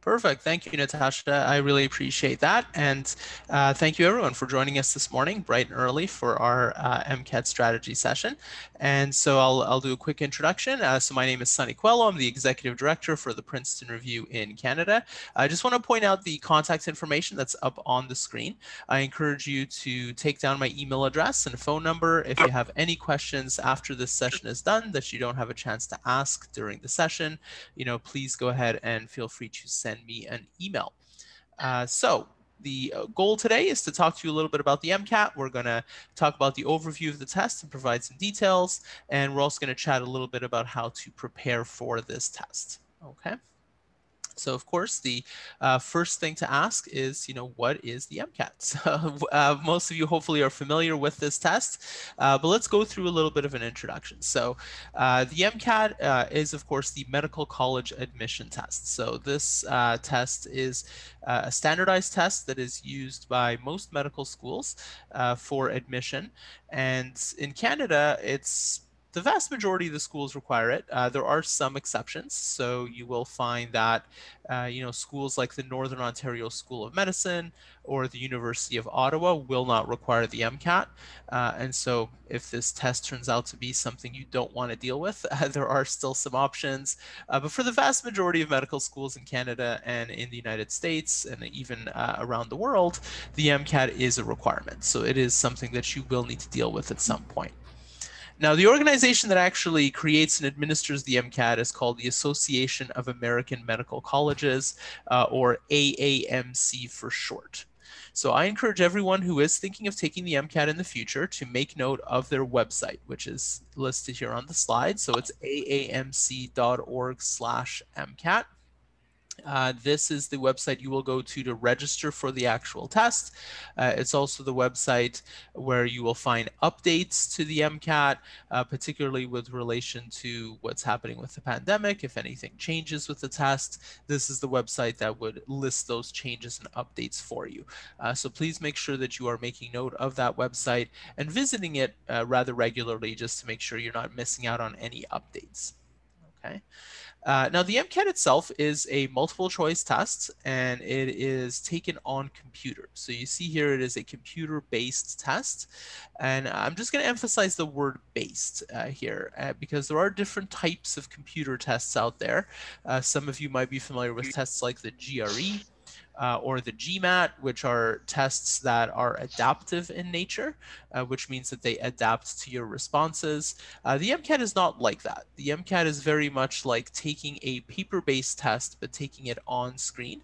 Perfect. Thank you, Natasha. I really appreciate that. And thank you, everyone, for joining us this morning, bright and early, for our MCAT strategy session. And so I'll do a quick introduction. So my name is Sonny Coelho. I'm the Executive Director for the Princeton Review in Canada. I just want to point out the contact information that's up on the screen. I encourage you to take down my email address and phone number if you have any questions after this session is done that you don't have a chance to ask during the session. Please go ahead and feel free to send me an email. The goal today is to talk to you a little bit about the MCAT. We're going to talk about the overview of the test and provide some details. And we're also going to chat a little bit about how to prepare for this test. Okay. So, of course, the first thing to ask is, what is the MCAT? So, most of you hopefully are familiar with this test, but let's go through a little bit of an introduction. So, the MCAT is, of course, the medical college admission test. So, this test is a standardized test that is used by most medical schools for admission. And in Canada, the vast majority of the schools require it. There are some exceptions. So you will find that, schools like the Northern Ontario School of Medicine or the University of Ottawa will not require the MCAT. And so if this test turns out to be something you don't want to deal with, there are still some options. But for the vast majority of medical schools in Canada and in the United States and even around the world, the MCAT is a requirement. So it is something that you will need to deal with at some point. Now, the organization that actually creates and administers the MCAT is called the Association of American Medical Colleges, or AAMC for short. So I encourage everyone who is thinking of taking the MCAT in the future to make note of their website, which is listed here on the slide. So it's aamc.org/MCAT. This is the website you will go to register for the actual test. It's also the website where you will find updates to the MCAT, particularly with relation to what's happening with the pandemic. If anything changes with the test, this is the website that would list those changes and updates for you. So please make sure that you are making note of that website and visiting it rather regularly, just to make sure you're not missing out on any updates. Okay. Now, the MCAT itself is a multiple choice test, and it is taken on computer. So you see here it is a computer-based test. And I'm just going to emphasize the word based here because there are different types of computer tests out there. Some of you might be familiar with tests like the GRE. Or the GMAT, which are tests that are adaptive in nature, which means that they adapt to your responses. The MCAT is not like that. The MCAT is very much like taking a paper-based test, but taking it on screen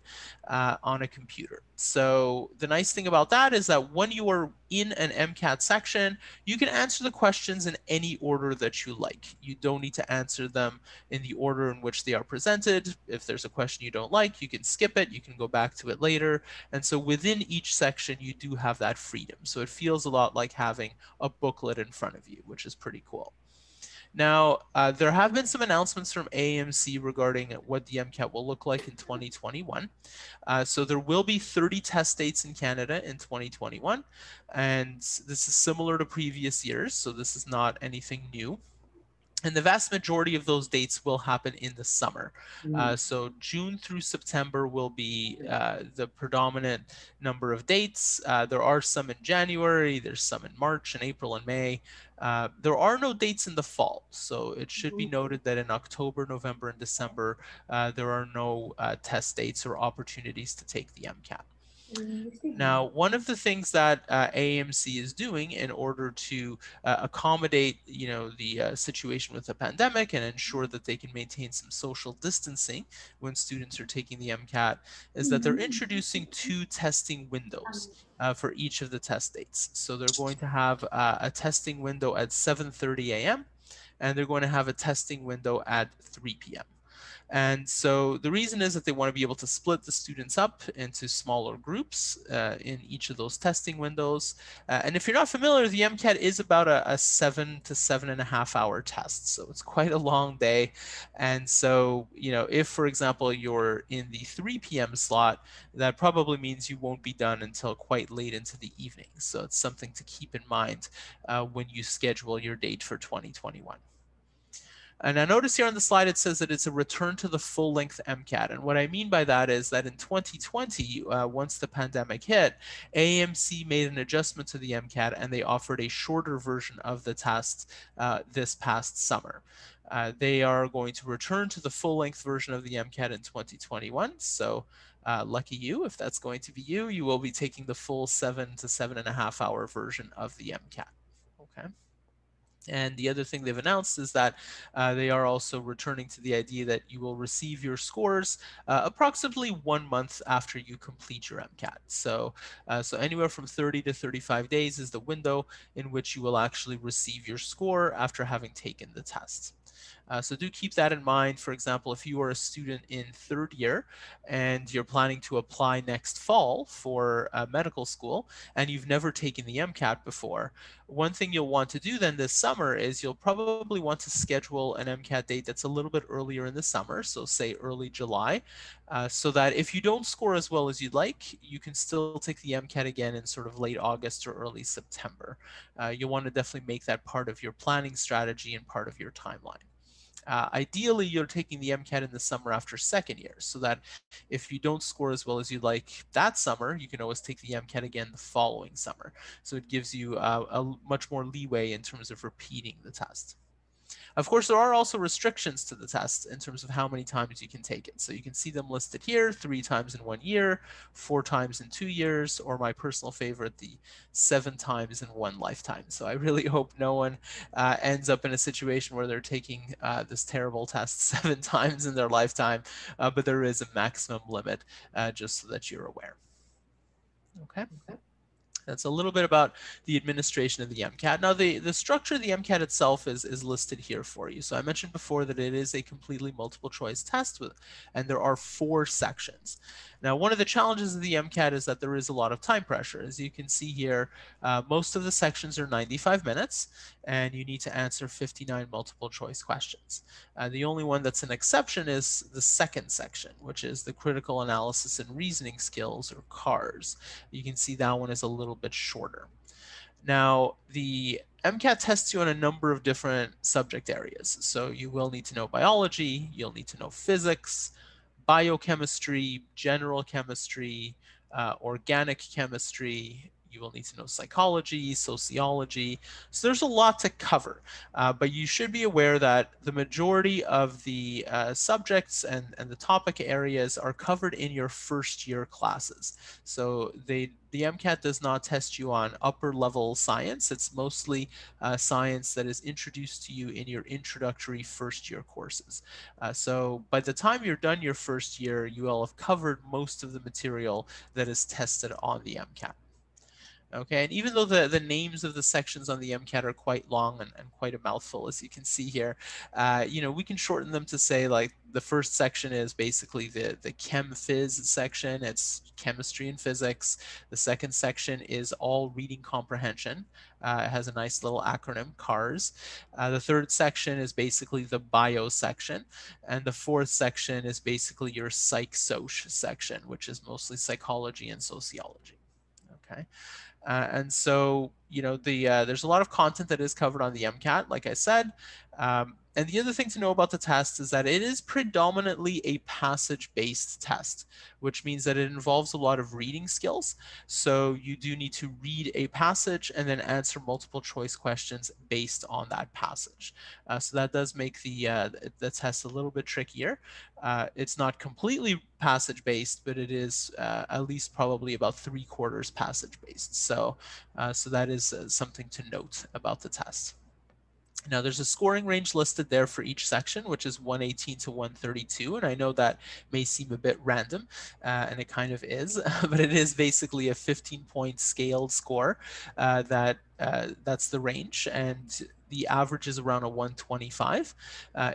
on a computer. So the nice thing about that is that when you are in an MCAT section, you can answer the questions in any order that you like. You don't need to answer them in the order in which they are presented. If there's a question you don't like, you can skip it, you can go back to it later. And so within each section, you do have that freedom. So it feels a lot like having a booklet in front of you, which is pretty cool. Now, there have been some announcements from AAMC regarding what the MCAT will look like in 2021. So there will be 30 test dates in Canada in 2021, and this is similar to previous years, so this is not anything new. And the vast majority of those dates will happen in the summer. So June through September will be the predominant number of dates. There are some in January, there's some in March and April and May. There are no dates in the fall. So it should be noted that in October, November, and December, there are no test dates or opportunities to take the MCAT. Now, one of the things that AAMC is doing in order to accommodate, the situation with the pandemic and ensure that they can maintain some social distancing when students are taking the MCAT is that they're introducing 2 testing windows for each of the test dates. So they're going to have a testing window at 7:30 a.m. and they're going to have a testing window at 3 p.m. And so the reason is that they want to be able to split the students up into smaller groups in each of those testing windows. And if you're not familiar, the MCAT is about a 7 to 7.5 hour test. So it's quite a long day. And so, if, for example, you're in the 3 p.m. slot, that probably means you won't be done until quite late into the evening. So it's something to keep in mind when you schedule your date for 2021. And I notice here on the slide it says that it's a return to the full-length MCAT. And what I mean by that is that in 2020, once the pandemic hit, AMC made an adjustment to the MCAT and they offered a shorter version of the test this past summer. They are going to return to the full-length version of the MCAT in 2021. So lucky you, if that's going to be you, you will be taking the full 7 to 7.5 hour version of the MCAT. Okay. And the other thing they've announced is that they are also returning to the idea that you will receive your scores approximately 1 month after you complete your MCAT. So anywhere from 30 to 35 days is the window in which you will actually receive your score after having taken the test. So do keep that in mind. For example, if you are a student in third year and you're planning to apply next fall for medical school and you've never taken the MCAT before, one thing you'll want to do then this summer is you'll probably want to schedule an MCAT date that's a little bit earlier in the summer, so say early July, so that if you don't score as well as you'd like, you can still take the MCAT again in sort of late August or early September. You'll want to definitely make that part of your planning strategy and part of your timeline. Ideally, you're taking the MCAT in the summer after second year, so that if you don't score as well as you'd like that summer, you can always take the MCAT again the following summer. So it gives you a much more leeway in terms of repeating the test. Of course, there are also restrictions to the test in terms of how many times you can take it. So you can see them listed here: 3 times in 1 year, 4 times in 2 years, or my personal favorite, the 7 times in 1 lifetime. So I really hope no one ends up in a situation where they're taking this terrible test 7 times in their lifetime, but there is a maximum limit, just so that you're aware. Okay. That's a little bit about the administration of the MCAT. Now, the structure of the MCAT itself is listed here for you. So I mentioned before that it is a completely multiple choice test, and there are 4 sections. Now, one of the challenges of the MCAT is that there is a lot of time pressure. As you can see here, most of the sections are 95 minutes, and you need to answer 59 multiple choice questions. The only one that's an exception is the second section, which is the critical analysis and reasoning skills, or CARS. You can see that one is a little bit shorter. Now, the MCAT tests you on a number of different subject areas. So you will need to know biology, you'll need to know physics, biochemistry, general chemistry, organic chemistry. You will need to know psychology, sociology. So there's a lot to cover, but you should be aware that the majority of the subjects and the topic areas are covered in your first year classes. So the MCAT does not test you on upper level science. It's mostly science that is introduced to you in your introductory first year courses. So by the time you're done your first year, you will have covered most of the material that is tested on the MCAT. Okay, and even though the names of the sections on the MCAT are quite long and quite a mouthful, as you can see here, we can shorten them to say, like, the first section is basically the Chem Phys section. It's chemistry and physics. The second section is all reading comprehension. It has a nice little acronym, CARS. The third section is basically the bio section. And the fourth section is basically your psych-soc section, which is mostly psychology and sociology. Okay. And so, there's a lot of content that is covered on the MCAT, like I said. And the other thing to know about the test is that it is predominantly a passage-based test, which means that it involves a lot of reading skills. So you do need to read a passage and then answer multiple choice questions based on that passage. So that does make the test a little bit trickier. It's not completely passage-based, but it is at least probably about 3/4 passage-based. So that is something to note about the test. Now, there's a scoring range listed there for each section, which is 118 to 132. And I know that may seem a bit random, and it kind of is, but it is basically a 15-point scaled score that's the range. And the average is around a 125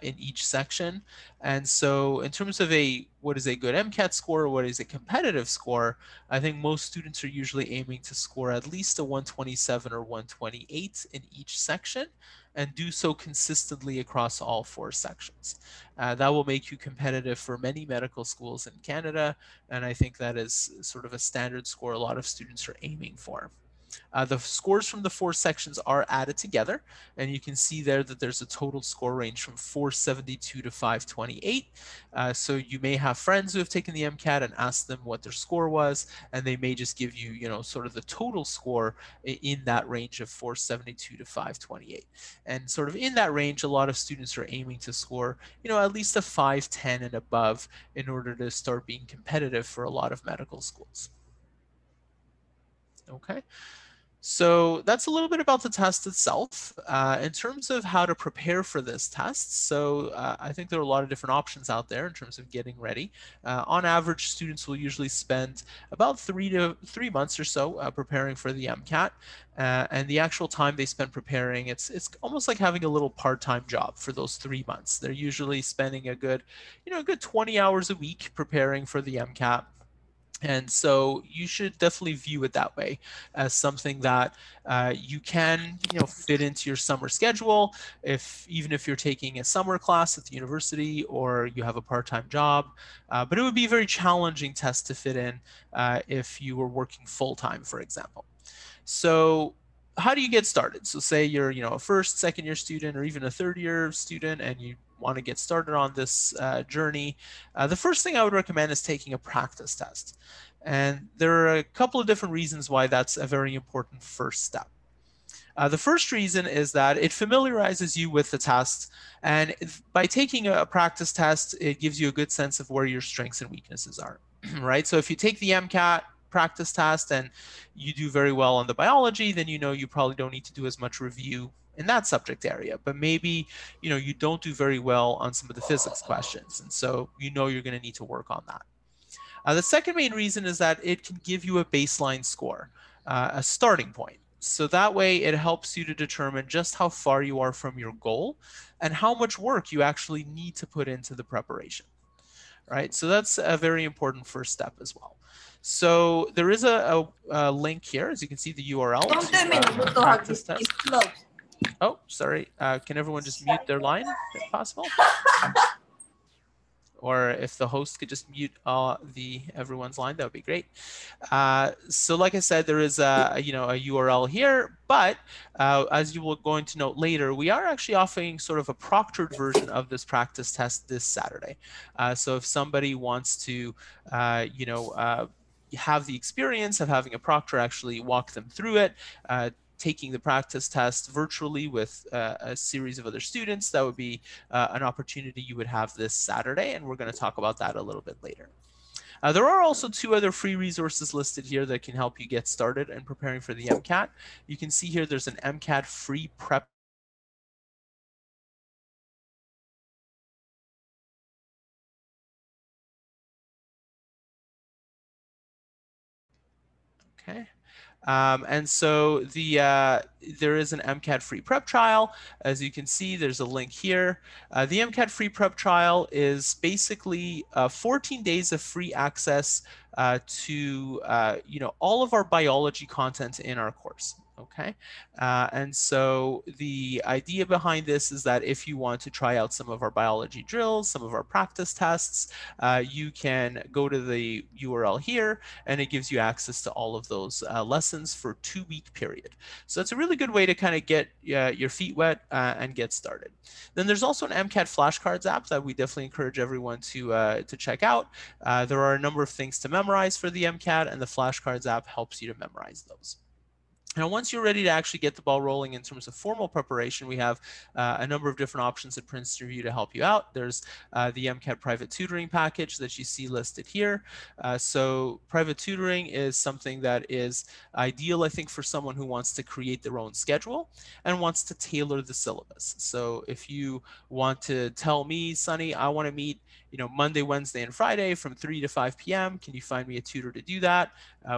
in each section. And so in terms of what is a good MCAT score, or what is a competitive score, I think most students are usually aiming to score at least a 127 or 128 in each section, and do so consistently across all 4 sections. That will make you competitive for many medical schools in Canada, and I think that is sort of a standard score a lot of students are aiming for. The scores from the 4 sections are added together, and you can see there that there's a total score range from 472 to 528. So you may have friends who have taken the MCAT and asked them what their score was, and they may just give you, sort of the total score in that range of 472 to 528. And sort of in that range, a lot of students are aiming to score, at least a 510 and above in order to start being competitive for a lot of medical schools. Okay. So that's a little bit about the test itself. In terms of how to prepare for this test, so I think there are a lot of different options out there in terms of getting ready. On average, students will usually spend about 3 months or so preparing for the MCAT. And the actual time they spend preparing, it's almost like having a little part-time job for those 3 months. They're usually spending a good 20 hours a week preparing for the MCAT. And so you should definitely view it that way, as something that you can, fit into your summer schedule. Even if you're taking a summer class at the university or you have a part-time job, but it would be a very challenging test to fit in if you were working full-time, for example. So how do you get started? So say you're, a first, second year student, or even a third year student, and you want to get started on this journey. The first thing I would recommend is taking a practice test. And there are a couple of different reasons why that's a very important first step. The first reason is that it familiarizes you with the test, and by taking a practice test, it gives you a good sense of where your strengths and weaknesses are, right? So if you take the MCAT practice test and you do very well on the biology, then you probably don't need to do as much review in that subject area. But maybe you don't do very well on some of the physics questions, and so you're going to need to work on that. The second main reason is that it can give you a baseline score, a starting point. So that way it helps you to determine just how far you are from your goal and how much work you actually need to put into the preparation, right? So that's a very important first step as well. So there is a link here, as you can see, the URL to practice test. Oh, sorry. Can everyone just mute their line if possible? Or if the host could just mute everyone's line, that would be great. So like I said, there is a URL here, but as you will going to note later, we are actually offering sort of a proctored version of this practice test this Saturday. So if somebody wants to, have the experience of having a proctor actually walk them through it, taking the practice test virtually with a series of other students, that would be an opportunity you would have this Saturday, and we're going to talk about that a little bit later. There are also 2 other free resources listed here that can help you get started in preparing for the MCAT. You can see here there's an MCAT free prep. Okay. And so there is an MCAT free prep trial. As you can see, there's a link here. The MCAT free prep trial is basically 14 days of free access to all of our biology content in our course. Okay, and so the idea behind this is that if you want to try out some of our biology drills, some of our practice tests, you can go to the URL here, and it gives you access to all of those lessons for a 2-week period. So it's a really good way to kind of get your feet wet and get started. Then there's also an MCAT flashcards app that we definitely encourage everyone to check out. There are a number of things to memorize for the MCAT, and the flashcards app helps you to memorize those. Now, once you're ready to actually get the ball rolling in terms of formal preparation, we have a number of different options at Princeton Review to help you out. There's the MCAT private tutoring package that you see listed here. So private tutoring is something that is ideal, I think, for someone who wants to create their own schedule and wants to tailor the syllabus. So if you want to tell me, Sonny, I want to meet Monday, Wednesday, and Friday from 3 to 5 p.m. Can you find me a tutor to do that?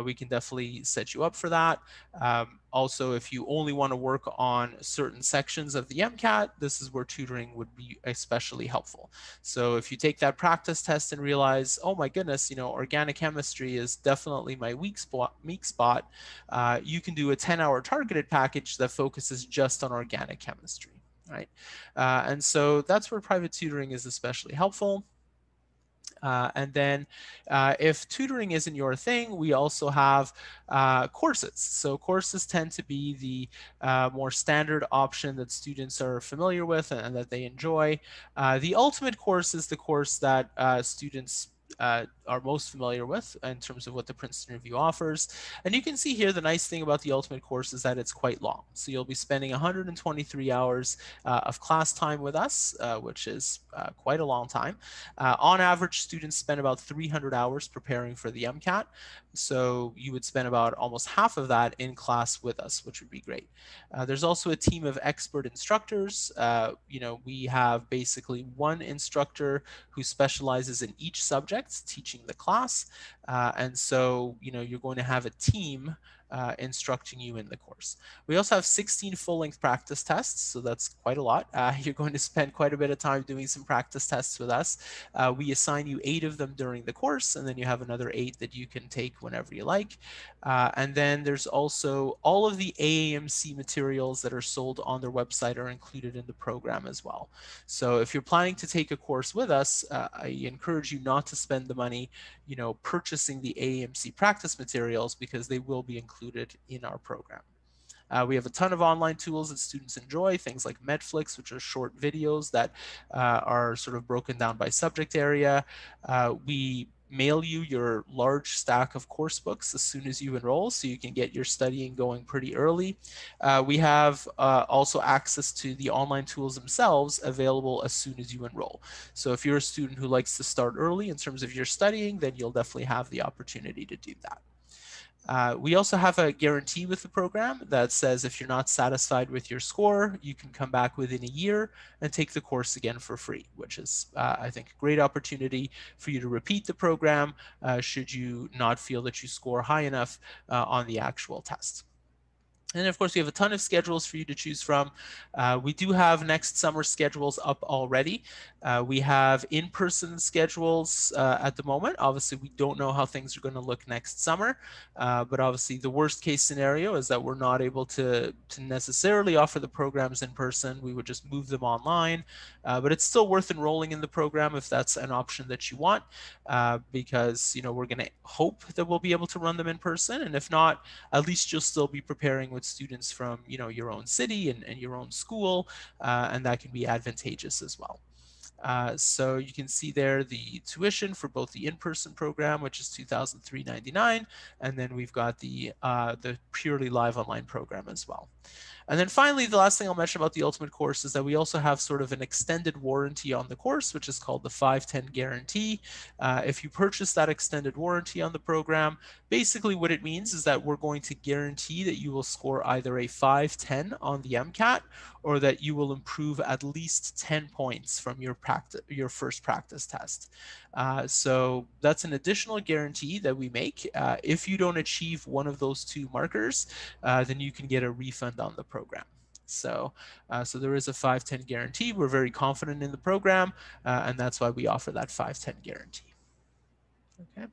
We can definitely set you up for that. Also, if you only want to work on certain sections of the MCAT, this is where tutoring would be especially helpful. So if you take that practice test and realize, oh my goodness, organic chemistry is definitely my weak spot, you can do a 10-hour targeted package that focuses just on organic chemistry, right? And so that's where private tutoring is especially helpful. And then if tutoring isn't your thing, we also have courses. So courses tend to be the more standard option that students are familiar with and that they enjoy. The ultimate course is the course that students are most familiar with in terms of what the Princeton Review offers. And you can see here the nice thing about the ultimate course is that it's quite long. So you'll be spending 123 hours of class time with us, which is quite a long time. On average, students spend about 300 hours preparing for the MCAT. So you would spend about almost half of that in class with us, which would be great. There's also a team of expert instructors. We have basically one instructor who specializes in each subject teaching the class. And so, you're going to have a team instructing you in the course. We also have 16 full-length practice tests, so that's quite a lot. You're going to spend quite a bit of time doing some practice tests with us. We assign you 8 of them during the course, and then you have another 8 that you can take whenever you like. And then there's also all of the AAMC materials that are sold on their website are included in the program as well. So if you're planning to take a course with us, I encourage you not to spend the money, purchasing the AAMC practice materials, because they will be included in our program. We have a ton of online tools that students enjoy, things like Medflix, which are short videos that are sort of broken down by subject area. We mail you your large stack of course books as soon as you enroll, so you can get your studying going pretty early. We have also access to the online tools themselves available as soon as you enroll. So if you're a student who likes to start early in terms of your studying, then you'll definitely have the opportunity to do that. We also have a guarantee with the program that says if you're not satisfied with your score, you can come back within a year and take the course again for free, which is, I think, a great opportunity for you to repeat the program should you not feel that you score high enough on the actual test. And of course, we have a ton of schedules for you to choose from. We do have next summer schedules up already. We have in-person schedules at the moment. Obviously, we don't know how things are going to look next summer, but obviously the worst case scenario is that we're not able to necessarily offer the programs in person. We would just move them online, but it's still worth enrolling in the program if that's an option that you want, because we're going to hope that we'll be able to run them in person, and if not, at least you'll still be preparing with students from your own city and your own school, and that can be advantageous as well. So you can see there the tuition for both the in-person program, which is $2,399, and then we've got the purely live online program as well. And then finally, the last thing I'll mention about the Ultimate course is that we also have sort of an extended warranty on the course, which is called the 510 guarantee. If you purchase that extended warranty on the program, basically what it means is that we're going to guarantee that you will score either a 510 on the MCAT, or that you will improve at least 10 points from your first practice test. So that's an additional guarantee that we make. If you don't achieve one of those 2 markers, then you can get a refund on the program. So there is a 510 guarantee. We're very confident in the program, and that's why we offer that 510 guarantee. Okay.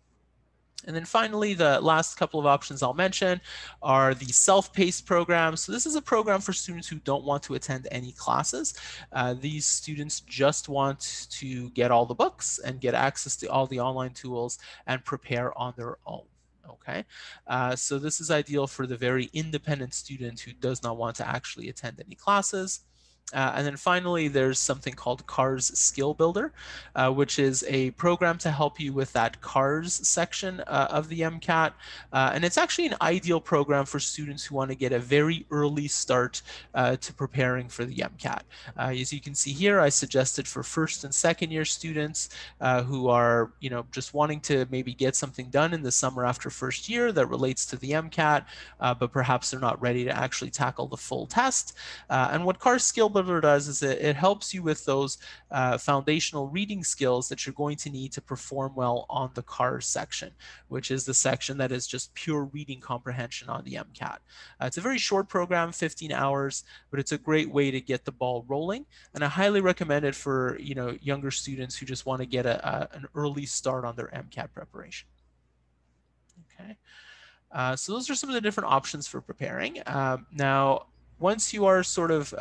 And then finally, the last couple of options I'll mention are the self-paced programs. So this is a program for students who don't want to attend any classes. These students just want to get all the books and get access to all the online tools and prepare on their own. Okay, so this is ideal for the very independent student who does not want to actually attend any classes. And then finally, there's something called CARS Skill Builder, which is a program to help you with that CARS section of the MCAT. And it's actually an ideal program for students who want to get a very early start to preparing for the MCAT. As you can see here, I suggested for first and second year students who are, just wanting to maybe get something done in the summer after first year that relates to the MCAT, but perhaps they're not ready to actually tackle the full test. And what CARS Skill Builder does is it helps you with those foundational reading skills that you're going to need to perform well on the CARS section, which is the section that is just pure reading comprehension on the MCAT. It's a very short program, 15 hours, but it's a great way to get the ball rolling, and I highly recommend it for younger students who just want to get an early start on their MCAT preparation. Okay. So those are some of the different options for preparing. Now, once you are sort of,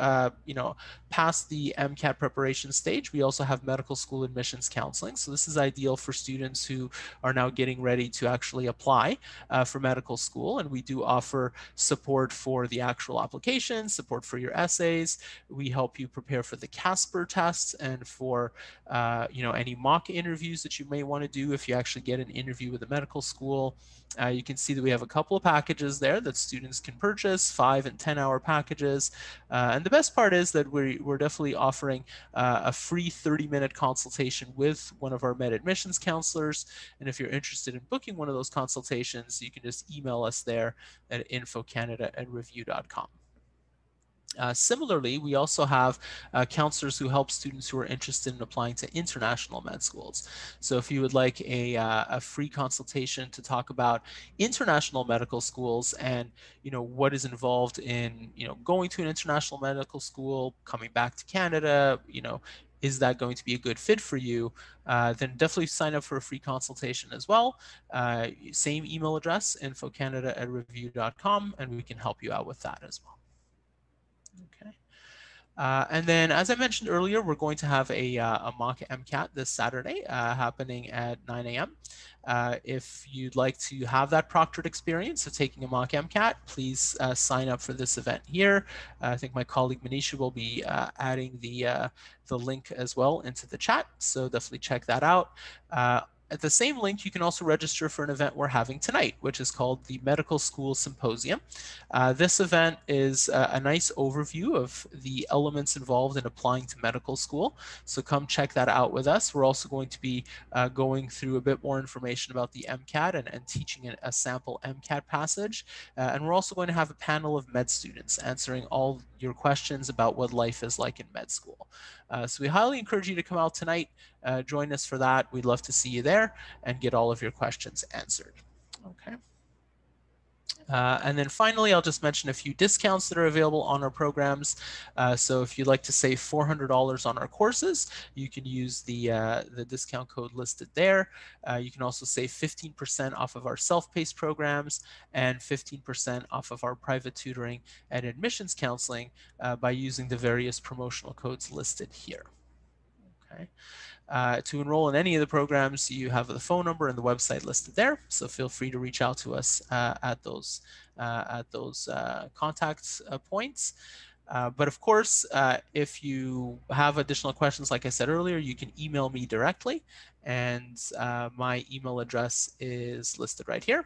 you know, past the MCAT preparation stage, we also have medical school admissions counseling. So this is ideal for students who are now getting ready to actually apply for medical school. And we do offer support for the actual application, support for your essays. We help you prepare for the Casper tests and for, you know, any mock interviews that you may want to do if you actually get an interview with a medical school. You can see that we have a couple of packages there that students can purchase, 5 and 10-hour packages. And the best part is that we're definitely offering a free 30-minute consultation with one of our med admissions counselors. And if you're interested in booking one of those consultations, you can just email us there at infocanada@review.com. Similarly, we also have counselors who help students who are interested in applying to international med schools. So if you would like a free consultation to talk about international medical schools and, you know, what is involved in, you know, going to an international medical school, coming back to Canada, you know, is that going to be a good fit for you? Then definitely sign up for a free consultation as well. Same email address, infocanada@review.com, and we can help you out with that as well. Okay. And then, as I mentioned earlier, we're going to have a mock MCAT this Saturday happening at 9 a.m. If you'd like to have that proctored experience of taking a mock MCAT, please sign up for this event here. I think my colleague Manisha will be adding the link as well into the chat, so definitely check that out. At the same link, you can also register for an event we're having tonight, which is called the Medical School Symposium. This event is a nice overview of the elements involved in applying to medical school. So come check that out with us. We're also going to be going through a bit more information about the MCAT and teaching a sample MCAT passage. And we're also going to have a panel of med students answering all your questions about what life is like in med school. So we highly encourage you to come out tonight, join us for that. We'd love to see you there and get all of your questions answered. Okay. And then finally, I'll just mention a few discounts that are available on our programs. So if you'd like to save $400 on our courses, you can use the discount code listed there. You can also save 15% off of our self-paced programs and 15% off of our private tutoring and admissions counseling by using the various promotional codes listed here. Okay. To enroll in any of the programs, you have the phone number and the website listed there. So feel free to reach out to us at those contact points. But of course, if you have additional questions, like I said earlier, you can email me directly. And my email address is listed right here.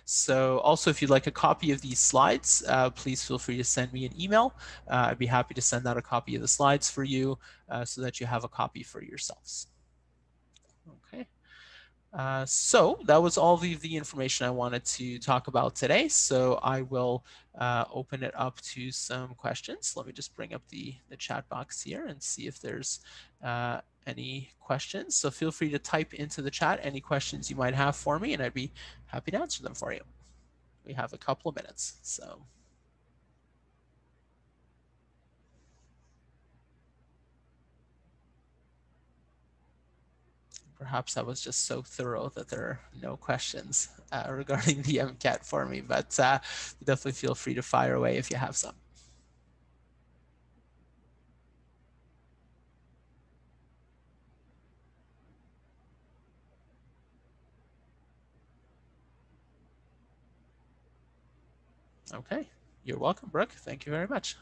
So also, if you'd like a copy of these slides, please feel free to send me an email. I'd be happy to send out a copy of the slides for you so that you have a copy for yourselves. Okay. So that was all the information I wanted to talk about today. So I will open it up to some questions. Let me just bring up the chat box here and see if there's any questions. So feel free to type into the chat any questions you might have for me, and I'd be happy to answer them for you. We have a couple of minutes, so. Perhaps I was just so thorough that there are no questions regarding the MCAT for me, but definitely feel free to fire away if you have some. Okay, you're welcome, Brooke. Thank you very much.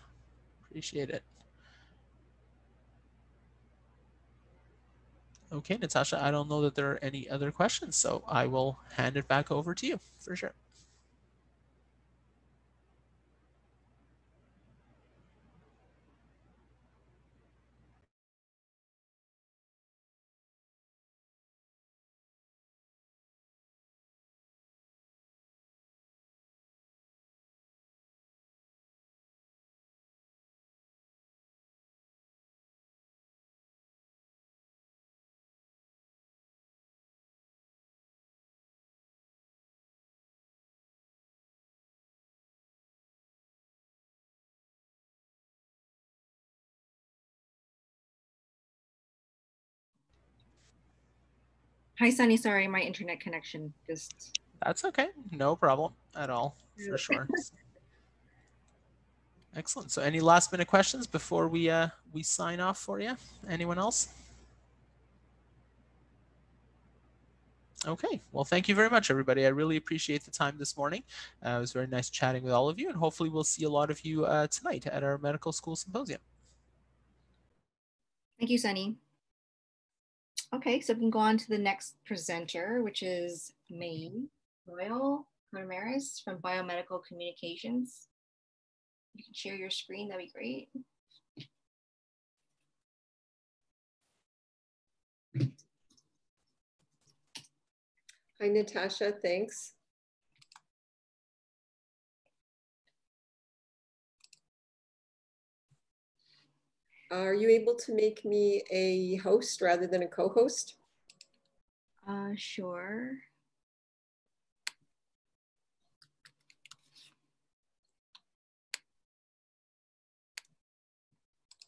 Appreciate it. Okay, Natasha, I don't know that there are any other questions, so I will hand it back over to you for sure. Hi, Sonny. Sorry, my internet connection just... That's okay. No problem at all, for sure. Excellent. So any last minute questions before we sign off for you? Anyone else? Okay, well, thank you very much, everybody. I really appreciate the time this morning. It was very nice chatting with all of you, and hopefully we'll see a lot of you tonight at our medical school symposium. Thank you, Sonny. Okay, so we can go on to the next presenter, which is Maeve Doyle-Catomeris from Biomedical Communications. You can share your screen, that'd be great. Hi, Natasha, thanks. Are you able to make me a host rather than a co-host? Sure.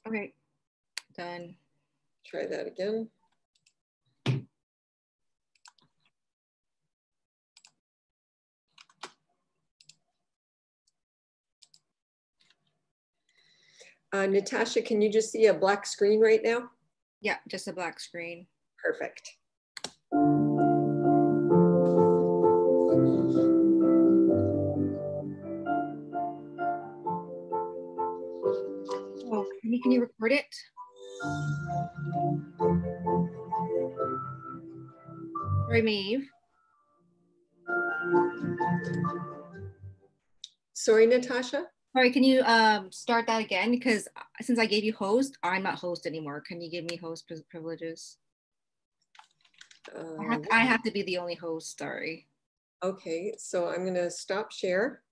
Okay, done. Try that again. Natasha, can you just see a black screen right now? Yeah, just a black screen. Perfect. Oh, can you record it? Sorry, Maeve. Sorry, Natasha? Sorry, can you start that again? Because since I gave you host, I'm not host anymore. Can you give me host privileges? I have to be the only host, sorry. Okay, so I'm gonna stop share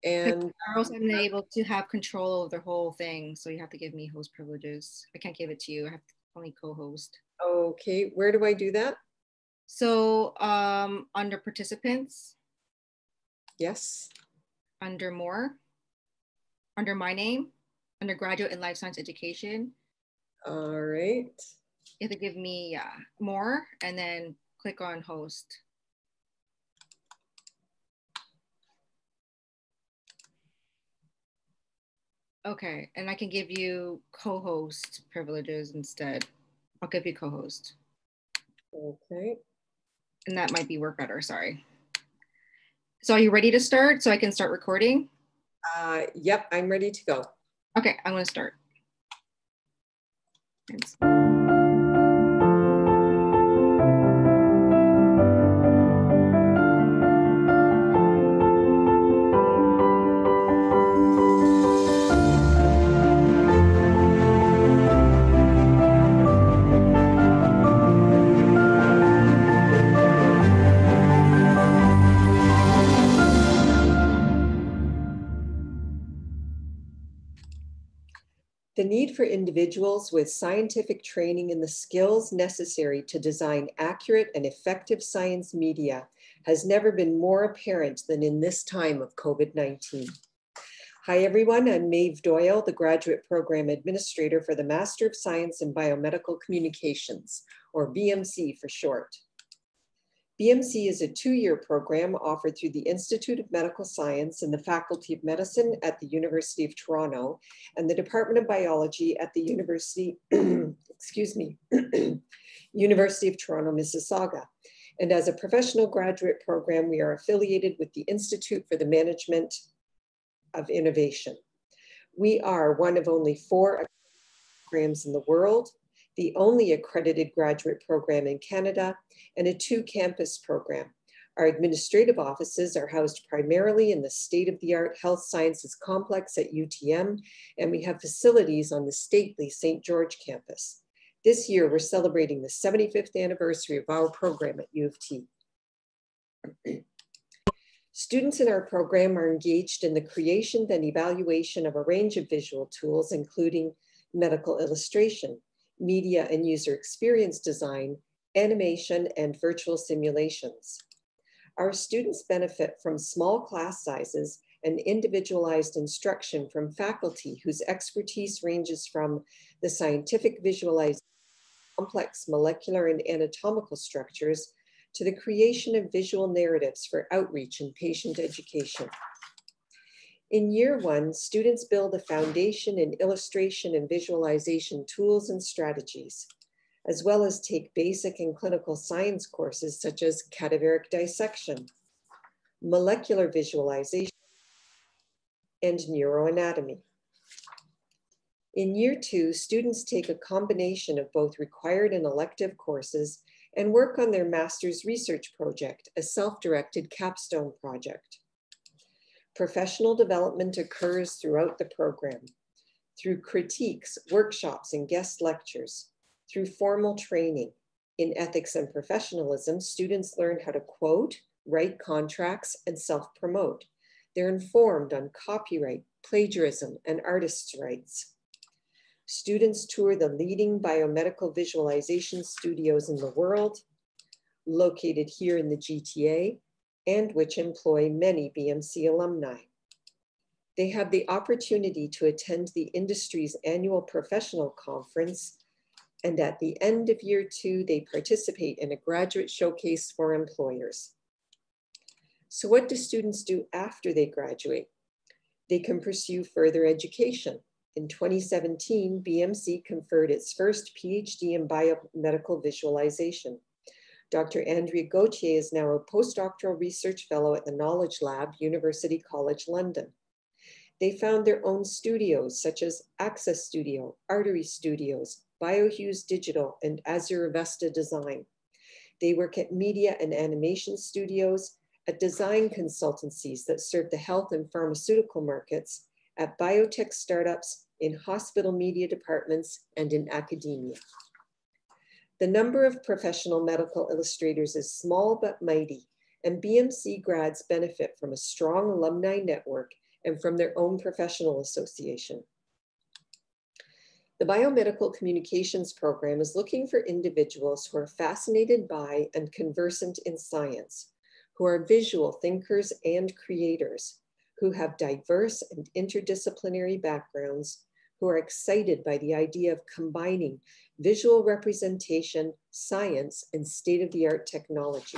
and or else I'm not able to have control of the whole thing. So you have to give me host privileges. I can't give it to you. I have to only co-host. okay, where do I do that? So under participants. Yes. Under more. Under my name. Undergraduate in life science education. All right. You have to give me more and then click on host. Okay, and I can give you co-host privileges instead. I'll give you co-host. Okay. And that might be work better, sorry. So are you ready to start so I can start recording? Yep, I'm ready to go. Okay, I'm gonna start. Thanks. The need for individuals with scientific training and the skills necessary to design accurate and effective science media has never been more apparent than in this time of COVID-19. Hi everyone, I'm Maeve Doyle, the Graduate Program Administrator for the Master of Science in Biomedical Communications, or BMC for short. BMC is a 2-year program offered through the Institute of Medical Science and the Faculty of Medicine at the University of Toronto and the Department of Biology at the University, University of Toronto, Mississauga. And as a professional graduate program, we are affiliated with the Institute for the Management of Innovation. We are one of only 4 programs in the world, the only accredited graduate program in Canada, and a 2-campus program. Our administrative offices are housed primarily in the state-of-the-art Health Sciences Complex at UTM, and we have facilities on the stately St. George campus. This year, we're celebrating the 75th anniversary of our program at U of T. Students in our program are engaged in the creation and evaluation of a range of visual tools, including medical illustration, media and user experience design, animation, and virtual simulations. Our students benefit from small class sizes and individualized instruction from faculty whose expertise ranges from the scientific visualization of complex molecular and anatomical structures to the creation of visual narratives for outreach and patient education. In year one, students build a foundation in illustration and visualization tools and strategies, as well as take basic and clinical science courses such as cadaveric dissection, molecular visualization, and neuroanatomy. In year two, students take a combination of both required and elective courses and work on their master's research project, a self-directed capstone project. Professional development occurs throughout the program, through critiques, workshops, and guest lectures, through formal training. In ethics and professionalism, students learn how to quote, write contracts, and self-promote. They're informed on copyright, plagiarism, and artists' rights. Students tour the leading biomedical visualization studios in the world, located here in the GTA, and which employ many BMC alumni. They have the opportunity to attend the industry's annual professional conference, and at the end of year two, they participate in a graduate showcase for employers. So what do students do after they graduate? They can pursue further education. In 2017, BMC conferred its first PhD in biomedical visualization. Dr. Andrea Gauthier is now a postdoctoral research fellow at the Knowledge Lab, University College London. They found their own studios such as Access Studio, Artery Studios, BioHues Digital, and Azure Vesta Design. They work at media and animation studios, at design consultancies that serve the health and pharmaceutical markets, at biotech startups, in hospital media departments, and in academia. The number of professional medical illustrators is small but mighty, and BMC grads benefit from a strong alumni network and from their own professional association. The Biomedical Communications Program is looking for individuals who are fascinated by and conversant in science, who are visual thinkers and creators, who have diverse and interdisciplinary backgrounds, who are excited by the idea of combining visual representation, science, and state-of-the-art technology.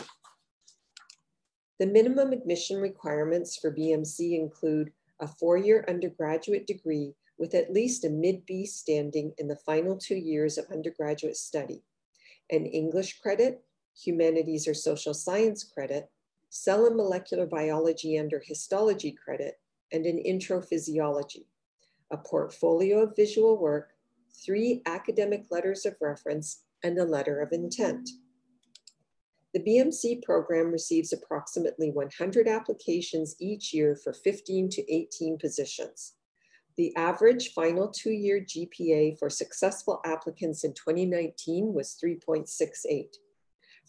The minimum admission requirements for BMC include a 4-year undergraduate degree with at least a mid-B standing in the final 2 years of undergraduate study, an English credit, humanities or social science credit, cell and molecular biology and/or histology credit, and an intro physiology, a portfolio of visual work, 3 academic letters of reference, and a letter of intent. The BMC program receives approximately 100 applications each year for 15 to 18 positions. The average final 2-year GPA for successful applicants in 2019 was 3.68.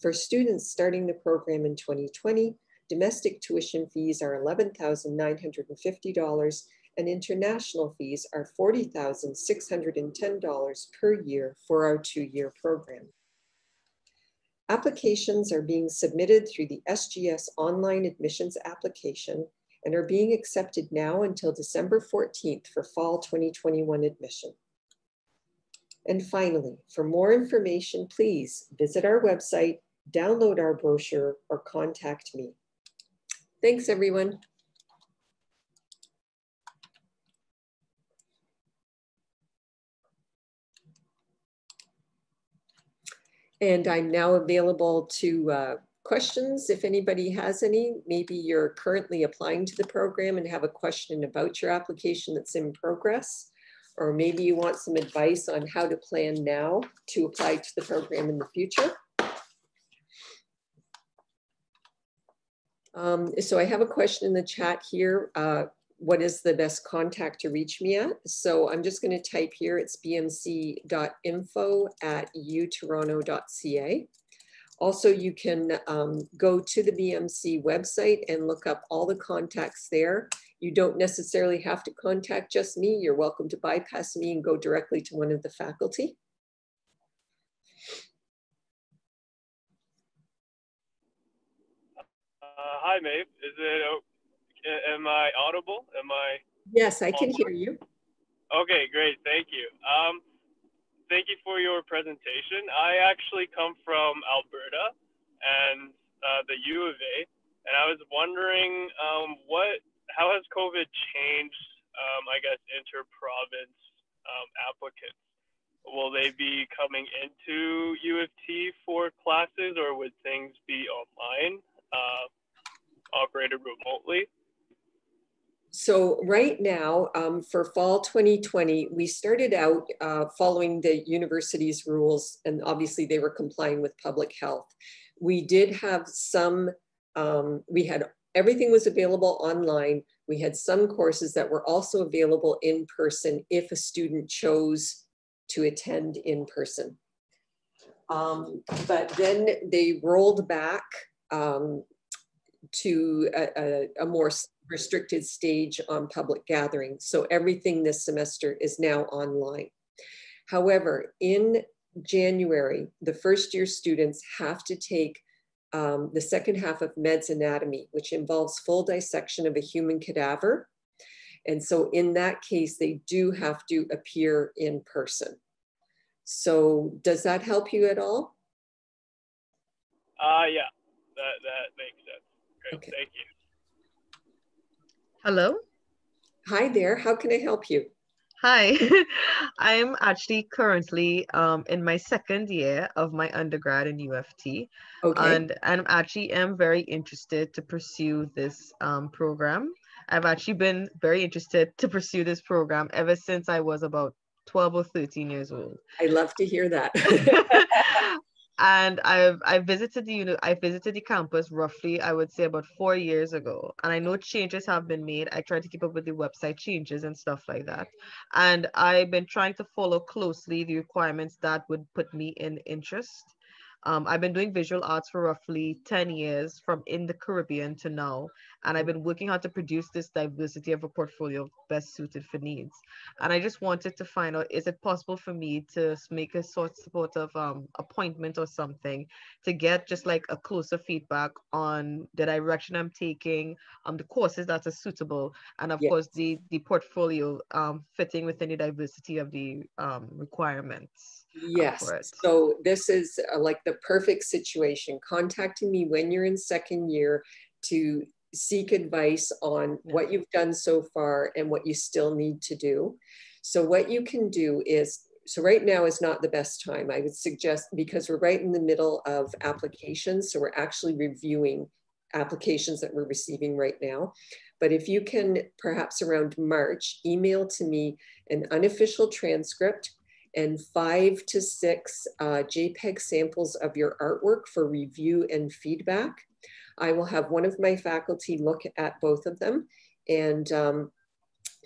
For students starting the program in 2020, domestic tuition fees are $11,950 and international fees are $40,610 per year for our 2-year program. Applications are being submitted through the SGS online admissions application and are being accepted now until December 14th for fall 2021 admission. And finally, for more information, please visit our website, download our brochure, or contact me. Thanks, everyone. And I'm now available to questions if anybody has any. Maybe you're currently applying to the program and have a question about your application that's in progress, or maybe you want some advice on how to plan now to apply to the program in the future. So I have a question in the chat here. What is the best contact to reach me at? So I'm just going to type here, it's bmc.info@utoronto.ca. Also, you can go to the BMC website and look up all the contacts there. You don't necessarily have to contact just me. You're welcome to bypass me and go directly to one of the faculty. Hi, Maeve. Am I audible? Yes, I can hear you. Okay, great. Thank you. Thank you for your presentation. I actually come from Alberta and the U of A, and I was wondering how has COVID changed, I guess, inter-province applicants? Will they be coming into U of T for classes, or would things be online, operated remotely? So right now, for fall 2020, we started out following the university's rules, and obviously they were complying with public health. We did have some, everything was available online. We had some courses that were also available in person if a student chose to attend in person. But then they rolled back to a more restricted stage on public gatherings. So everything this semester is now online. However, in January, the first year students have to take the second half of Med's Anatomy, which involves full dissection of a human cadaver. And so in that case, they do have to appear in person. So does that help you at all? Yeah, that makes sense. Great, Okay. thank you. Hello. Hi there, how can I help you? Hi. I'm actually currently in my second year of my undergrad in UFT. Okay. And I'm actually very interested to pursue this program. I've actually been very interested to pursue this program ever since I was about 12 or 13 years old. I love to hear that. And I visited the campus roughly, I would say, about 4 years ago. And I know changes have been made. I try to keep up with the website changes and stuff like that. And I've been trying to follow closely the requirements that would put me in interest. I've been doing visual arts for roughly 10 years from in the Caribbean to now. And I've been working hard to produce this diversity of a portfolio best suited for needs. And I just wanted to find out, is it possible for me to make a sort of appointment or something to get just like a closer feedback on the direction I'm taking, the courses that are suitable, and of Yes. course the portfolio fitting within the diversity of the requirements. Yes, so this is like the perfect situation, contacting me when you're in second year to seek advice on what you've done so far and what you still need to do. So what you can do is, so right now is not the best time, I would suggest, because we're right in the middle of applications. So we're actually reviewing applications that we're receiving right now. But if you can, perhaps around March, email to me an unofficial transcript and 5 to 6 JPEG samples of your artwork for review and feedback. I will have one of my faculty look at both of them and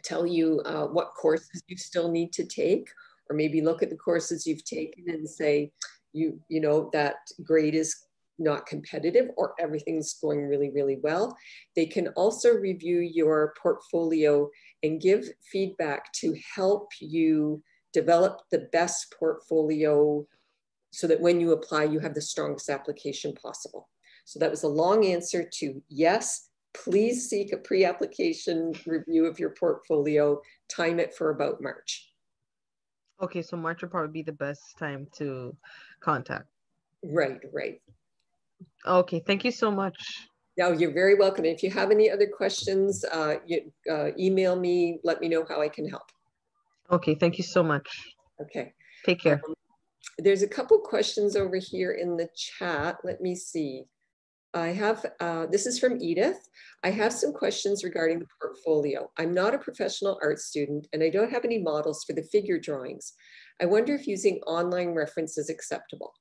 tell you what courses you still need to take, or maybe look at the courses you've taken and say, you know, that grade is not competitive or everything's going really, really well. They can also review your portfolio and give feedback to help you develop the best portfolio so that when you apply, you have the strongest application possible. So that was a long answer to yes, please seek a pre-application review of your portfolio, time it for about March. Okay, so March would probably be the best time to contact. Right, right. Okay, thank you so much. No, you're very welcome. If you have any other questions, email me, let me know how I can help. Okay, thank you so much. Okay. Take care. There's a couple questions over here in the chat. Let me see. I have, this is from Edith. I have some questions regarding the portfolio. I'm not a professional art student and I don't have any models for the figure drawings. I wonder if using online reference is acceptable.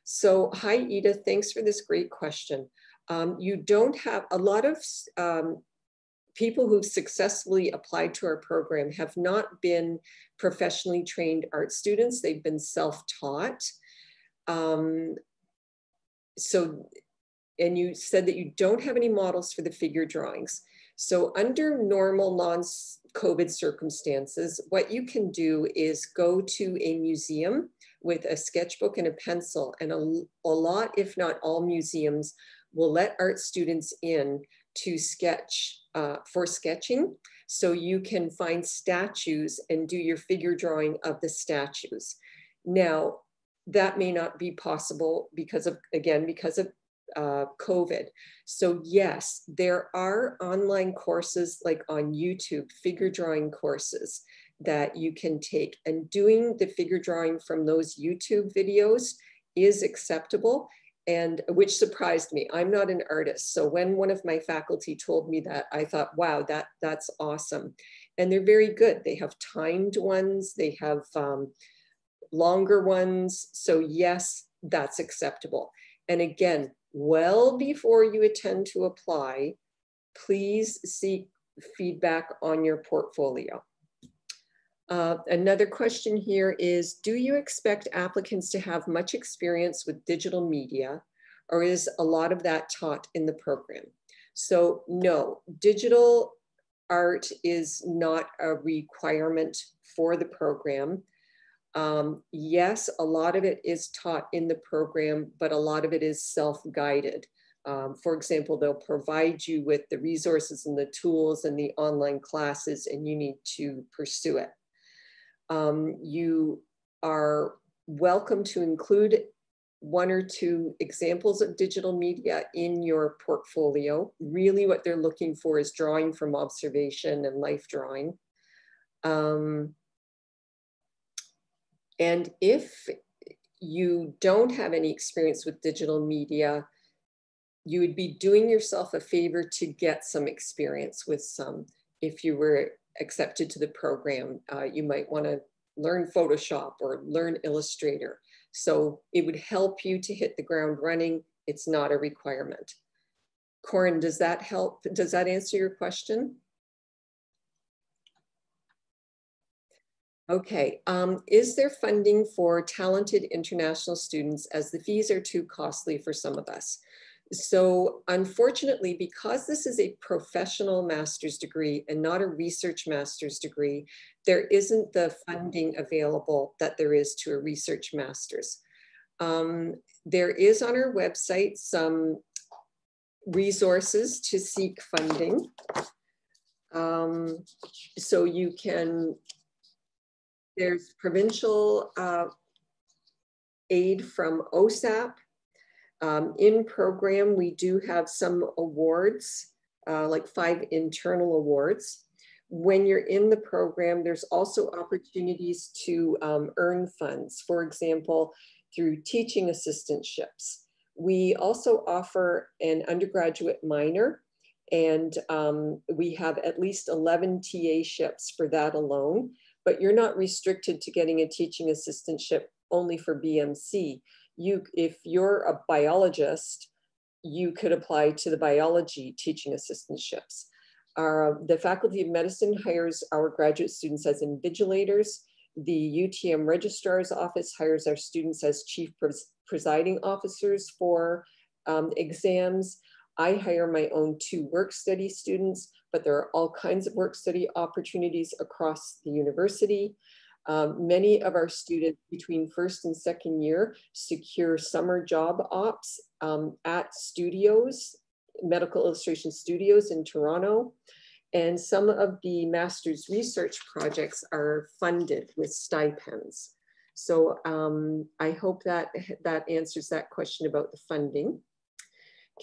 So hi, Edith, thanks for this great question. You don't have a lot of people who've successfully applied to our program have not been professionally trained art students. They've been self-taught. And you said that you don't have any models for the figure drawings. So under normal non-COVID circumstances, what you can do is go to a museum with a sketchbook and a pencil, and a lot, if not all museums, will let art students in to sketch for sketching. So you can find statues and do your figure drawing of the statues. Now, that may not be possible because of, again, because of COVID. So yes, there are online courses like on YouTube, figure drawing courses that you can take, and doing the figure drawing from those YouTube videos is acceptable, and which surprised me. I'm not an artist. So when one of my faculty told me that, I thought, wow, that's awesome. And they're very good. They have timed ones, they have longer ones. So yes, that's acceptable. And again, well before you attend to apply, please seek feedback on your portfolio. Another question here is, do you expect applicants to have much experience with digital media, or is a lot of that taught in the program? So no, digital art is not a requirement for the program. Yes, a lot of it is taught in the program, but a lot of it is self-guided. For example, they'll provide you with the resources and the tools and the online classes, and you need to pursue it. You are welcome to include 1 or 2 examples of digital media in your portfolio. Really what they're looking for is drawing from observation and life drawing. And if you don't have any experience with digital media, you would be doing yourself a favor to get some experience with some. If you were accepted to the program, you might want to learn Photoshop or learn Illustrator. So it would help you to hit the ground running. It's not a requirement. Corin, does that help? Does that answer your question? Okay, is there funding for talented international students, as the fees are too costly for some of us? So unfortunately, because this is a professional master's degree and not a research master's degree, there isn't the funding available that there is to a research master's. There is on our website some resources to seek funding. So you can, there's provincial aid from OSAP. In program, we do have some awards, like 5 internal awards. When you're in the program, there's also opportunities to earn funds, for example, through teaching assistantships. We also offer an undergraduate minor, and we have at least 11 TA-ships for that alone, but you're not restricted to getting a teaching assistantship only for BMC. If you're a biologist, you could apply to the biology teaching assistantships. The Faculty of Medicine hires our graduate students as invigilators. The UTM Registrar's Office hires our students as chief presiding officers for exams. I hire my own 2 work-study students, but there are all kinds of work-study opportunities across the university. Many of our students between 1st and 2nd year secure summer job ops at studios, medical illustration studios in Toronto. And some of the master's research projects are funded with stipends. So I hope that answers that question about the funding.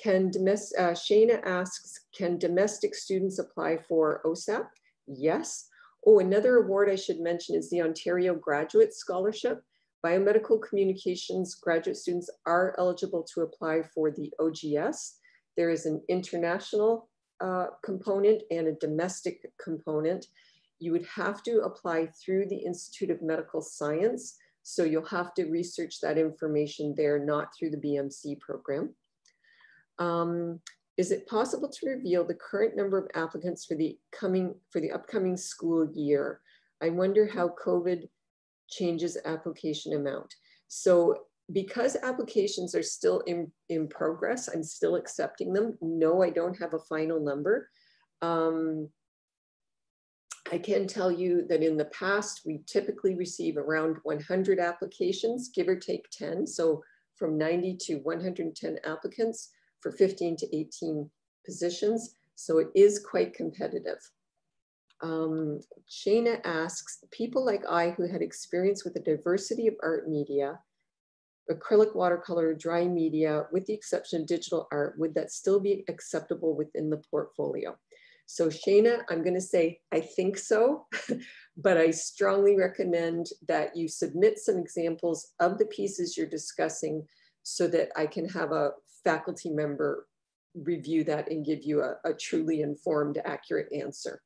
Shayna asks, can domestic students apply for OSAP? Yes. Oh, another award I should mention is the Ontario Graduate Scholarship. Biomedical communications graduate students are eligible to apply for the OGS. There is an international component and a domestic component. You would have to apply through the Institute of Medical Science. So you'll have to research that information there, not through the BMC program. Is it possible to reveal the current number of applicants for the upcoming school year? I wonder how COVID changes application amount. So because applications are still in progress, I'm still accepting them. No, I don't have a final number. I can tell you that in the past, we typically receive around 100 applications, give or take 10. So from 90 to 110 applicants for 15 to 18 positions. So it is quite competitive. Shayna asks, people like I who had experience with a diversity of art media acrylic, watercolor, dry media, with the exception of digital art, would that still be acceptable within the portfolio? So Shayna, I'm going to say, I think so, but I strongly recommend that you submit some examples of the pieces you're discussing so that I can have a faculty member review that and give you a truly informed, accurate answer.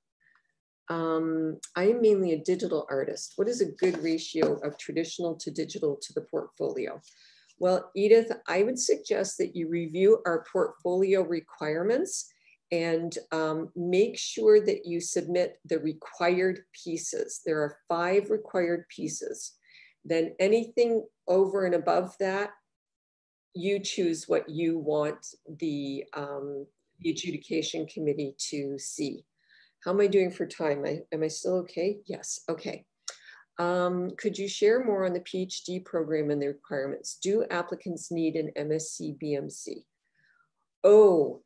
I am mainly a digital artist. What is a good ratio of traditional to digital to the portfolio? Well, Edith, I would suggest that you review our portfolio requirements and make sure that you submit the required pieces. There are 5 required pieces. Then anything over and above that, you choose what you want the adjudication committee to see. How am I doing for time? Am I still okay? Yes, okay. Could you share more on the PhD program and the requirements? Do applicants need an MSc BMc? Oh,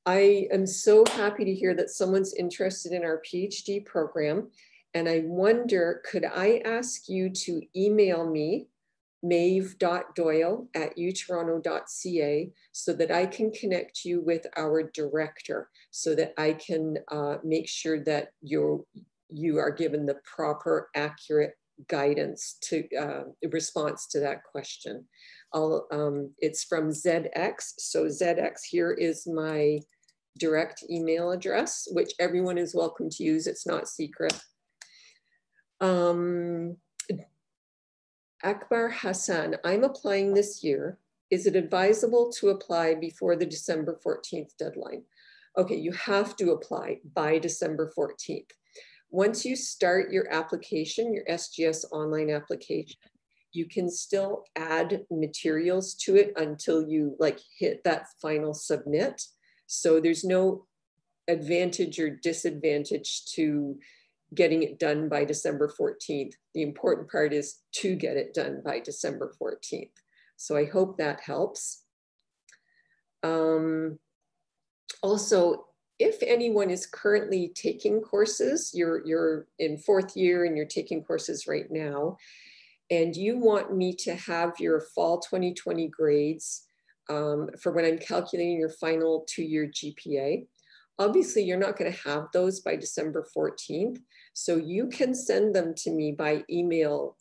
I am so happy to hear that someone's interested in our PhD program. And I wonder, could I ask you to email me, maeve.doyle@utoronto.ca, so that I can connect you with our director, so that I can make sure that you are given the proper, accurate guidance to response to that question. It's from ZX. So ZX, here is my direct email address, which everyone is welcome to use. It's not secret. Akbar Hassan, I'm applying this year. Is it advisable to apply before the December 14th deadline? Okay, you have to apply by December 14th. Once you start your application, your SGS online application, you can still add materials to it until you hit that final submit. So there's no advantage or disadvantage to getting it done by December 14th. The important part is to get it done by December 14th. So I hope that helps. Also, if anyone is currently taking courses, you're in 4th year and you're taking courses right now, and you want me to have your fall 2020 grades for when I'm calculating your final 2-year GPA, obviously you're not going to have those by December 14th. So you can send them to me by email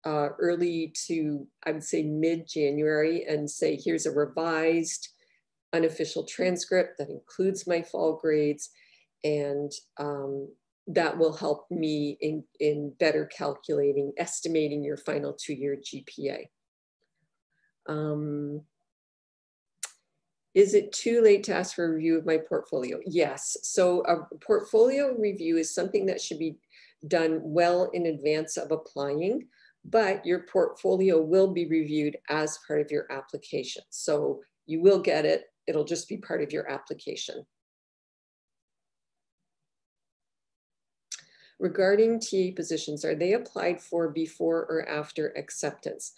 early to, I would say, mid-January, and say, here's a revised unofficial transcript that includes my fall grades. And that will help me in better estimating your final 2-year GPA. Is it too late to ask for a review of my portfolio? Yes. So a portfolio review is something that should be done well in advance of applying, but your portfolio will be reviewed as part of your application. So you will get it. It'll just be part of your application. Regarding TA positions, are they applied for before or after acceptance?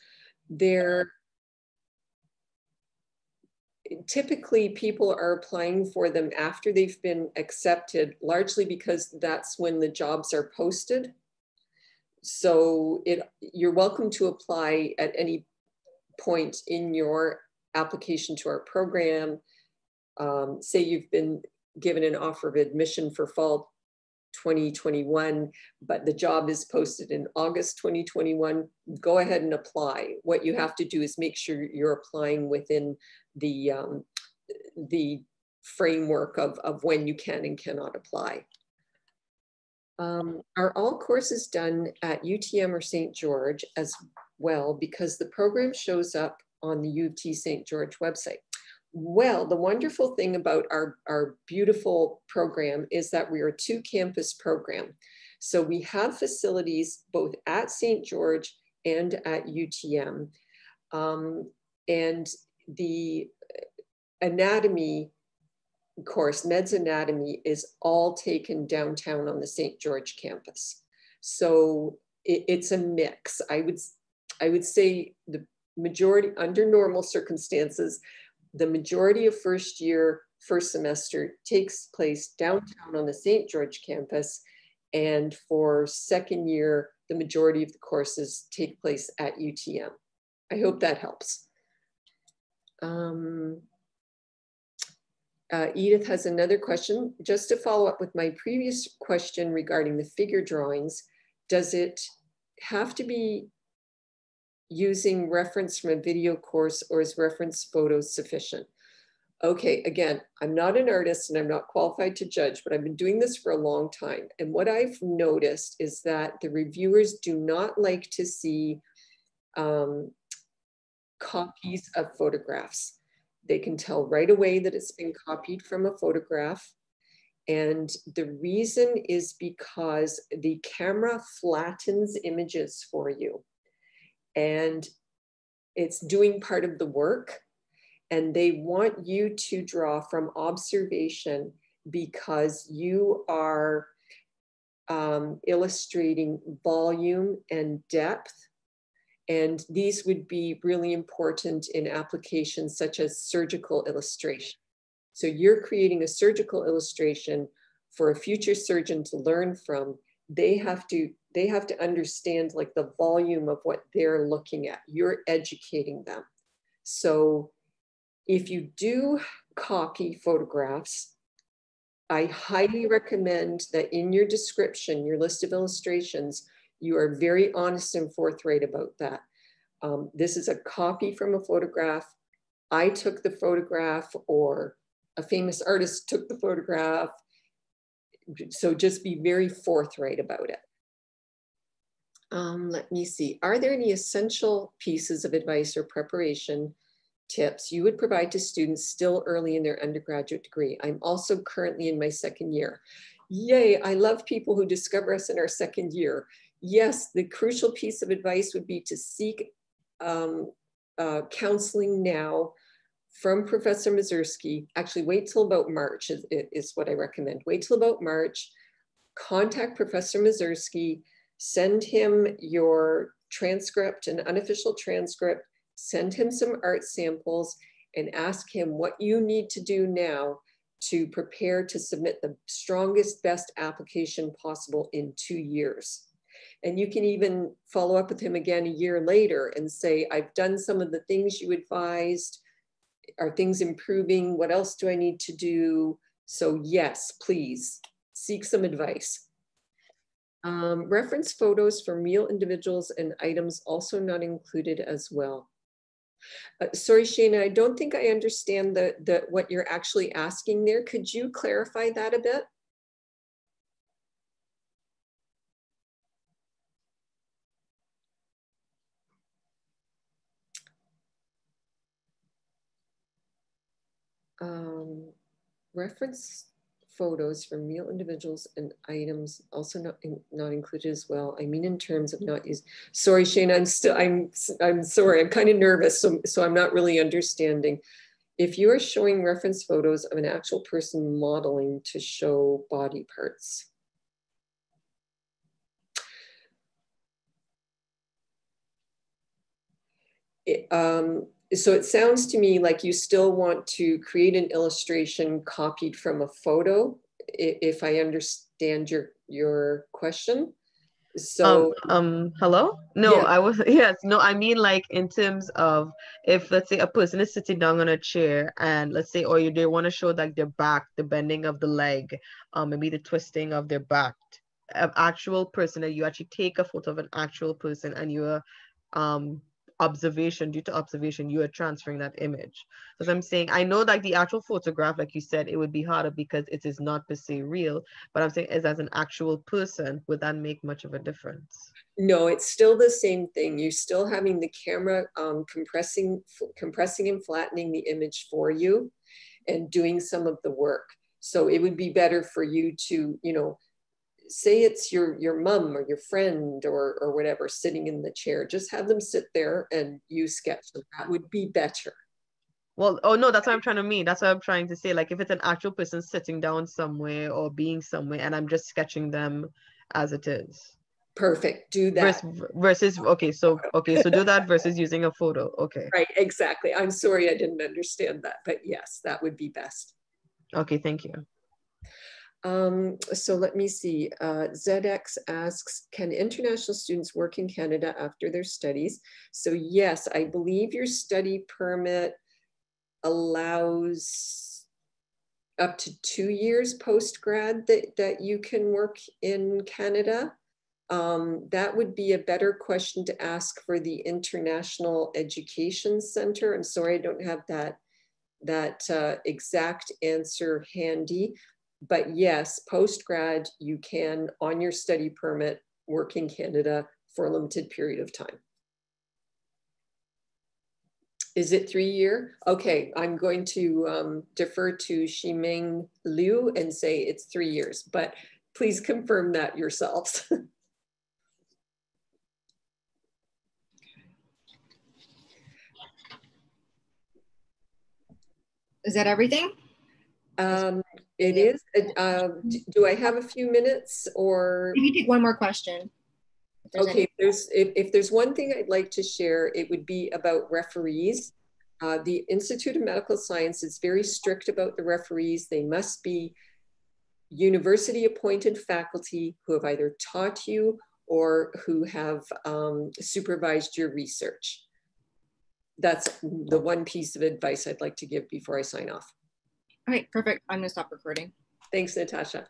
Typically, people are applying for them after they've been accepted, largely because that's when the jobs are posted. So you're welcome to apply at any point in your application to our program. Say you've been given an offer of admission for fall 2021, but the job is posted in August 2021, go ahead and apply. What you have to do is make sure you're applying within the framework of when you can and cannot apply. Are all courses done at UTM or St. George as well? Because the program shows up on the U of T St. George website. Well, the wonderful thing about our beautiful program is that we are a 2-campus program. So we have facilities both at St. George and at UTM. And the anatomy course, Meds Anatomy, is all taken downtown on the St. George campus. So it's a mix. I would say the majority, under normal circumstances, the majority of first semester takes place downtown on the St. George campus. And for second year, the majority of the courses take place at UTM. I hope that helps. Edith has another question. Just to follow up with my previous question regarding the figure drawings, does it have to be using reference from a video course, or is reference photos sufficient? Okay, again, I'm not an artist and I'm not qualified to judge, but I've been doing this for a long time. And what I've noticed is that the reviewers do not like to see copies of photographs. They can tell right away that it's been copied from a photograph. And the reason is because the camera flattens images for you. And it's doing part of the work. And they want you to draw from observation because you are illustrating volume and depth. And these would be really important in applications such as surgical illustration. So you're creating a surgical illustration for a future surgeon to learn from. They have to understand like the volume of what they're looking at. You're educating them. So if you do copy photographs, I highly recommend that in your description, your list of illustrations, you are very honest and forthright about that. This is a copy from a photograph. I took the photograph, or a famous artist took the photograph. So just be very forthright about it. Let me see. Are there any essential pieces of advice or preparation tips you would provide to students still early in their undergraduate degree? I'm also currently in my second year. Yay, I love people who discover us in our second year. Yes, the crucial piece of advice would be to seek counseling now from Professor Mazursky. Actually, wait till about March is what I recommend. Wait till about March, contact Professor Mazursky, send him your transcript, an unofficial transcript, send him some art samples, and ask him what you need to do now to prepare to submit the strongest, best application possible in 2 years. And you can even follow up with him again a year later and say, I've done some of the things you advised. Are things improving? What else do I need to do? So yes, please seek some advice. Reference photos from real individuals and items also not included as well. Sorry, Shana, I don't think I understand what you're actually asking there. Could you clarify that a bit? Reference photos from real individuals and items also not included as well. I mean, in terms of not used. Sorry, Shana, I'm sorry. I'm kind of nervous, so I'm not really understanding. If you are showing reference photos of an actual person modeling to show body parts. So it sounds to me like you still want to create an illustration copied from a photo, if I understand your question. So hello? No, yeah. yes, no, I mean like in terms of if let's say a person is sitting down on a chair and let's say, or they want to show like their back, the bending of the leg, maybe the twisting of their back, an actual person, that you actually take a photo of an actual person and you are due to observation, you are transferring that image. As I'm saying, I know that the actual photograph, like you said, it would be harder because it is not per se real, but I'm saying as an actual person, would that make much of a difference? No, it's still the same thing. You're still having the camera compressing and flattening the image for you and doing some of the work. So it would be better for you to, say it's your mom or your friend or whatever sitting in the chair. Just have them sit there and you sketch them. That would be better. Well, oh no, that's what I'm trying to mean. That's what I'm trying to say. Like if it's an actual person sitting down somewhere or being somewhere and I'm just sketching them as it is. Perfect. Do that. Versus okay, so do that versus using a photo. Okay. Right, exactly. I'm sorry I didn't understand that, but yes, that would be best. Okay, thank you. So let me see. ZX asks, can international students work in Canada after their studies? So yes, I believe your study permit allows up to 2 years post-grad that you can work in Canada. That would be a better question to ask for the International Education Center. I'm sorry, I don't have that exact answer handy. But yes, post-grad, you can, on your study permit, work in Canada for a limited period of time. Is it 3 year? Okay, I'm going to defer to Ximing Liu and say it's 3 years, but please confirm that yourselves. Is that everything? It is. Do I have a few minutes or? Maybe take one more question. Okay, if there's one thing I'd like to share, it would be about referees. The Institute of Medical Science is very strict about the referees. They must be university appointed faculty who have either taught you or who have supervised your research. That's the one piece of advice I'd like to give before I sign off. All right, perfect. I'm gonna stop recording. Thanks, Natasha.